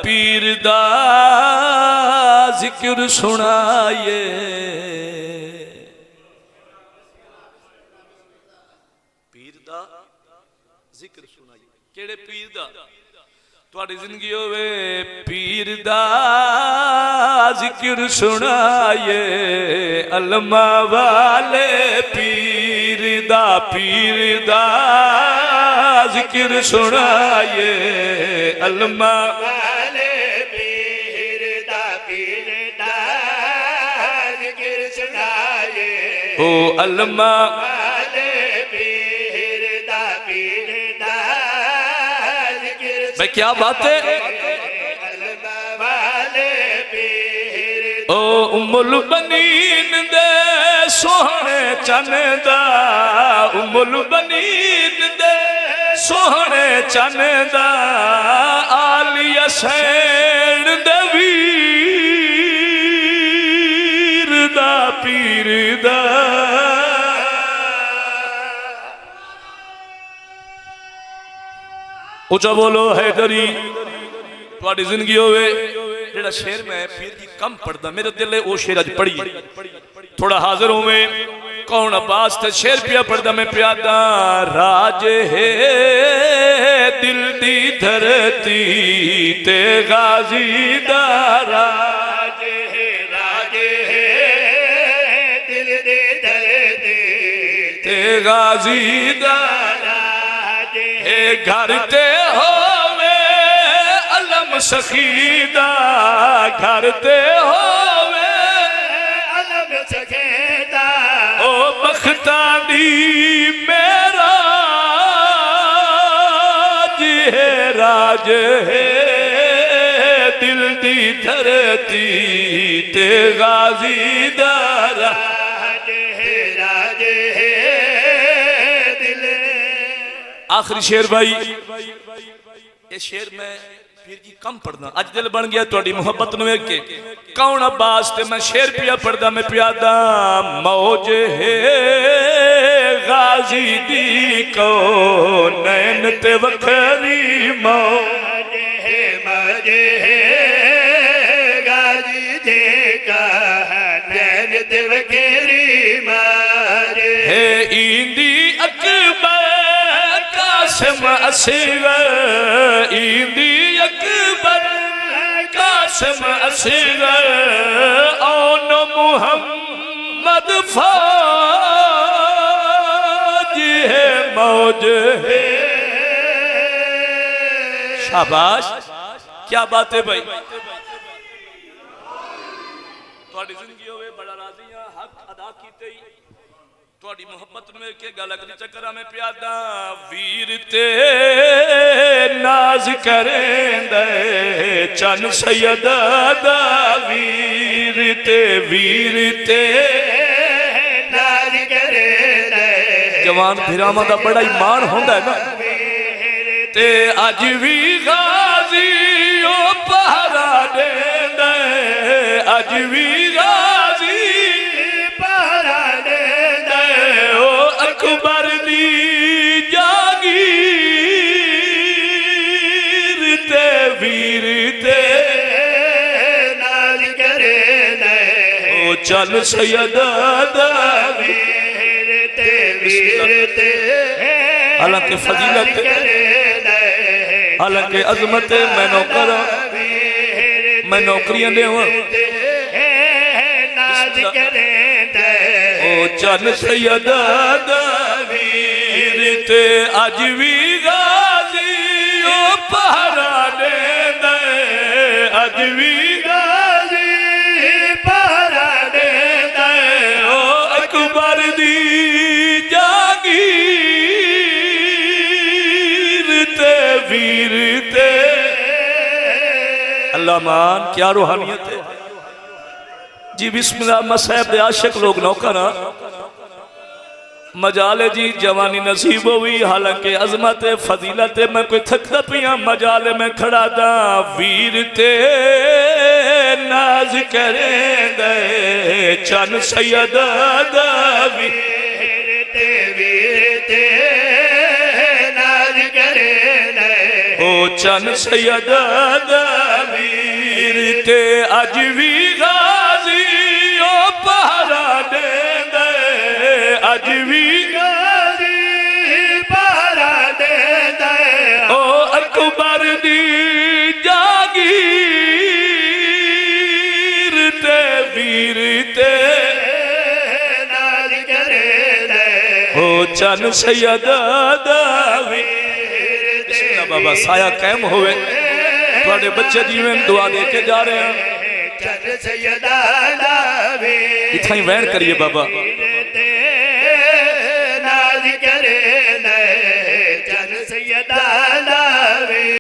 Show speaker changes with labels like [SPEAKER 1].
[SPEAKER 1] पीर दा जिक्र सुनाइए, पीर दा जिक्र सुनाइए। केड़े पीर दा तुहाडी जिंदगी होवे, पीर दा जिक्र सुनाइए। अलमा वाले पीर दा जिक्र सुनाइए। अलमा
[SPEAKER 2] वाले पीर दा जिक्र सुनाइए।
[SPEAKER 1] ओ अलमा
[SPEAKER 2] वाले पीर दा जिक्र
[SPEAKER 1] भाई क्या बात है।
[SPEAKER 2] अलमा वाले पीर
[SPEAKER 1] ओ उम्मुल बनीन दे सोहने चन्दा, उम्मुल बनीन दे सोहने चन्दा, आलिया सैन दे वीर दा पीर दा। ऊंचा बोलो हैदरी। तुहाडी जिंदगी होवे जेड़ा शेर में पीर की कम पढ़दा, मेरे दिल है वो शेर अज पढ़ी थोड़ा हाजिर होवे। कौन अब्बास ते शेर पिया पढ़दा मैं प्यादा। राज है दिल दी धरती ते गाजी दा राज है,
[SPEAKER 2] राज है दिल दे धरती
[SPEAKER 1] ते गाजी दा
[SPEAKER 2] राज
[SPEAKER 1] है। घर ते होवे अलम सखीदा, घर ते होवे
[SPEAKER 2] अलग सखेदा।
[SPEAKER 1] ओ बख्तानी मेरा जी है, राज है दिल दी धरती ते गाजी दारा।
[SPEAKER 2] राज है दिल।
[SPEAKER 1] आखिरी शेर भाई, ये शेर में पीर की कम पढ़ना अज दिल बन गया थोड़ी मुहब्बत नु वेख के। कौन अब्बास ते मैं शेर पिया पढ़दा मैं प्यादा। मौज है गाजी दी को नैन ते वखरी मौज
[SPEAKER 2] मजे है गाजी दे का नैन दिल खेरी मारे
[SPEAKER 1] है। इंदी अकबर कासिम असगर, इंदी अकबर कासिम असगर, औन मुहम्मद फौज है मौज है। शाबाश, क्या बात है भाई। तुहाडी जिंदगी होवे बड़ा राजी हां, हक अदा कीते तुहाडी मोहब्बत नु वेख के गल अगली चक्करा में प्यादा। वीर ते नाज करेंदे चन सैयद दा, वीर ते
[SPEAKER 2] नाज करे
[SPEAKER 1] जवान भिरावां दा बड़ा ही मान होंदा है ना। ते अज भी गाजी ओ पहरा देंदे, अज भी गाजी
[SPEAKER 2] पहरा दे
[SPEAKER 1] ओ अकबर दी जागीर ते वीर ते
[SPEAKER 2] नाज करे
[SPEAKER 1] ओ चल सैयद दा।
[SPEAKER 2] वीर ते
[SPEAKER 1] हालांकि फजीलत, हालांकि अजमत मैं नौकर, मैं नौकरियां देवां।
[SPEAKER 2] नाज करे
[SPEAKER 1] ओ चल सैयद दा वीर ते अज भी गाजी ओ पहरा देंदे, अज भी
[SPEAKER 2] गाजी पहरा
[SPEAKER 1] देंदे ओ अकबर दी जागीर ते वीर ते। अल्लाह मान, क्या रूहानियत है जी। बिस्मिल्लाह मसहब दे आशिक लोग नौकर मजाले जी जवानी नसीब हुई। हालांकि अजमत फजीलत मैं कोई थकदा पिया मजाले में खड़ा दा। वीर ते नाज करेंदे चन सैयद दा,
[SPEAKER 2] वीर ते नाज करे
[SPEAKER 1] ओ चन सैयदा दा वीर ते अज भी गाजी ओ पहरा देंदे अज भी
[SPEAKER 2] गाजी पहरा देंदे
[SPEAKER 1] ओ अकबर दी जागीर ते वीर ते
[SPEAKER 2] नाज करे दे
[SPEAKER 1] ओ चन सैयदा दा वीर बाबा साया कायम होवे थोड़े बच्चे जीवन दुआ दे के जा रहे हैं
[SPEAKER 2] चन सैयदा दा वीर
[SPEAKER 1] इतना ही वैन करिए बाबा
[SPEAKER 2] नाज करे दे चन सैयदा दा वीर